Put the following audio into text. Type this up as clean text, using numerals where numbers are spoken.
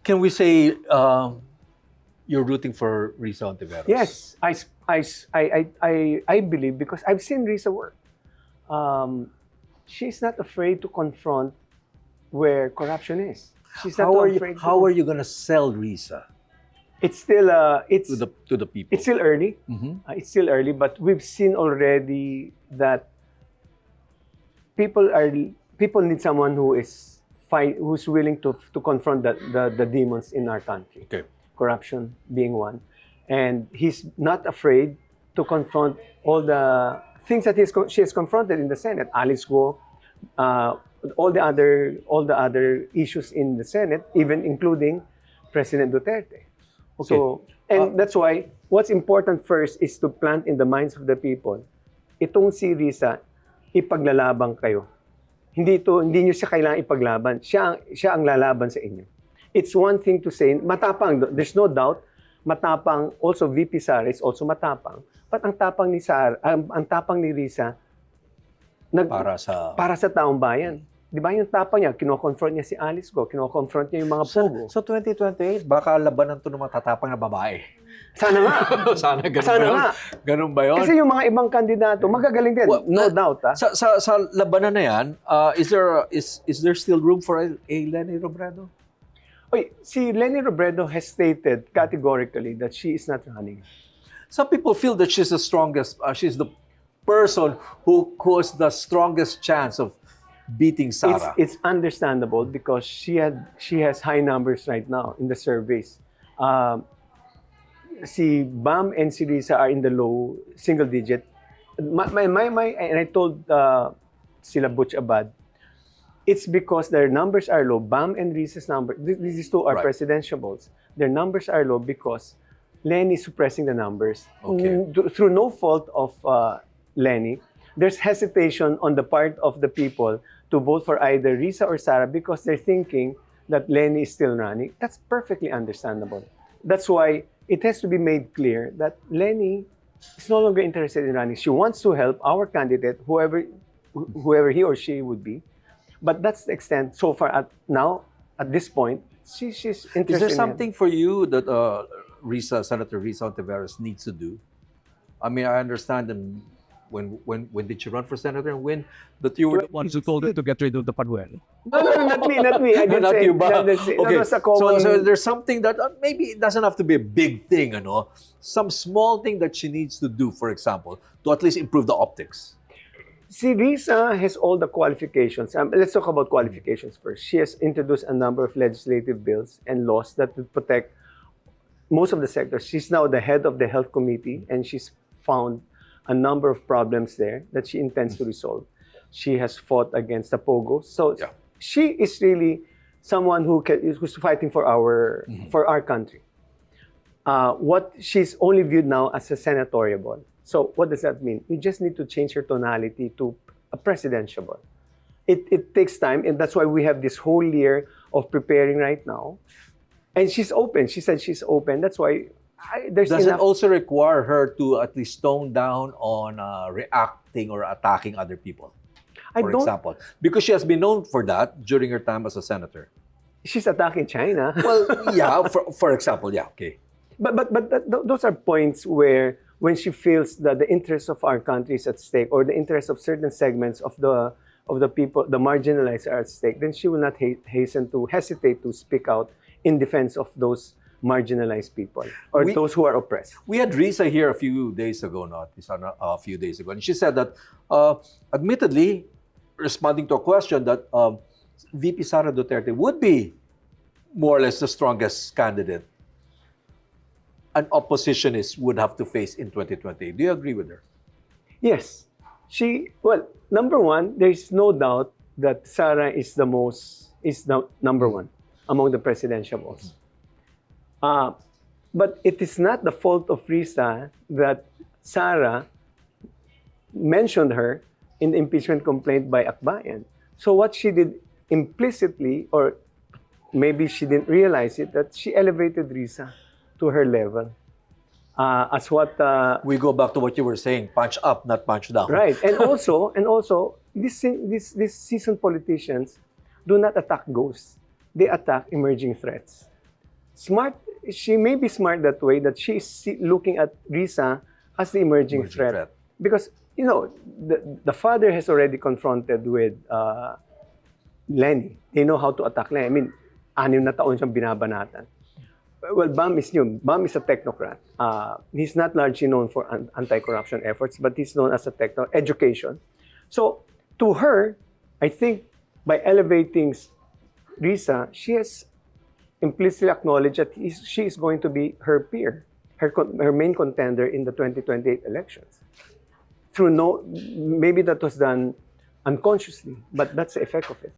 Can we say you're rooting for Risa Hontiveros? Yes, I believe, because I've seen Risa work. She's not afraid to confront where corruption is. She's not afraid. How are you gonna sell Risa It's still to the people? it's still early. Mhm. It's still early, but we've seen already that people need someone who is who's willing to confront the demons in our country. Okay. Corruption being one, and he's not afraid to confront all the things that she has confronted in the Senate. Alice Go, all the other issues in the Senate, even including President Duterte. Okay. So, and that's why what's important first is to plant in the minds of the people, itong si Risa, ipaglalabang kayo. Hindi niyo siya kailangan ipaglaban. Siya ang lalaban sa inyo. It's one thing to say, matapang, there's no doubt, matapang, also VP Sara is also matapang. But ang tapang ni Sara, ang tapang ni Risa, para sa taong bayan. Di ba yung tapang niya, kino-confront niya si Alice Go, kino-confront niya yung mga pugo. So 2028, baka labanan to ng matatapang na babae. Sana nga. Sana nga. Ganun ba yun? Kasi yung mga ibang kandidato, magagaling din. Well, no doubt. Ha? Sa labanan na yan, is there still room for a Leni Robredo? Oy, si Leni Robredo has stated categorically that she is not running. Some people feel that she's the strongest, she's the person who has the strongest chance of beating Sara. It's understandable because she has high numbers right now in the surveys. Si Bam and si Risa are in the low single digit. And I told sila Butch Abad, it's because their numbers are low. Bam and Risa's number, these two are Right. presidentiables. Their numbers are low because Lenny is suppressing the numbers. Okay. Through no fault of Lenny, there's hesitation on the part of the people to vote for either Risa or Sara because they're thinking that Lenny is still running. That's perfectly understandable. That's why it has to be made clear that Lenny is no longer interested in running. She wants to help our candidate, whoever he or she would be. But that's the extent so far at this point. She's interested. Is there something for you that Senator Risa Hontiveros needs to do? I mean, I understand that when did she run for senator and win? That you were the one who told her to get rid of the Panuel. No, not me. I didn't Not say. you, ba? That was a common. So there's something that maybe it doesn't have to be a big thing, some small thing that she needs to do, for example, to at least improve the optics. See, Risa has all the qualifications. Let's talk about qualifications first. She has introduced a number of legislative bills and laws that would protect most of the sectors. She's now the head of the health committee, and she's found a number of problems there that she intends to resolve. She has fought against the POGO. So Yeah. she is really someone who's fighting for our country. What she's only viewed now as a senatoriable. So what does that mean? You just need to change her tonality to a presidentiable. It takes time, and that's why we have this whole year of preparing right now. And she's open. She said she's open. That's why there's Does enough. it also require her to at least tone down on reacting or attacking other people, I for don't. example? Because she has been known for that during her time as a senator. She's attacking China. Well, yeah, for example, yeah, okay. But those are points where when she feels that the interests of our country is at stake, or the interests of certain segments of the people, the marginalized, are at stake, then she will not hesitate to speak out in defense of those marginalized people or those who are oppressed. We had Risa here a few days ago, and she said that, admittedly, responding to a question that VP Sara Duterte would be more or less the strongest candidate an oppositionist would have to face in 2020. Do you agree with her? Yes. Well, number one, there's no doubt that Sara is the number one among the presidentiables. But it is not the fault of Risa that Sara mentioned her in the impeachment complaint by Akbayan. So what she did implicitly, or maybe she didn't realize it, that she elevated Risa to her level. As what We go back to what you were saying: punch up, not punch down. right, and also, these seasoned politicians do not attack ghosts; they attack emerging threats. smart. She may be smart that way, that she is looking at Risa as the emerging threat. Because, you know, the father has already confronted with Lenny. They know how to attack Lenny. I mean, 6 na taon siyang binabanatan. Well, Bam is new. Bam is a technocrat. He's not largely known for anti-corruption efforts, but he's known as a education. So, to her, I think by elevating Risa, she has implicitly acknowledged that she is going to be her peer, her main contender in the 2028 elections. Maybe that was done unconsciously, but that's the effect of it.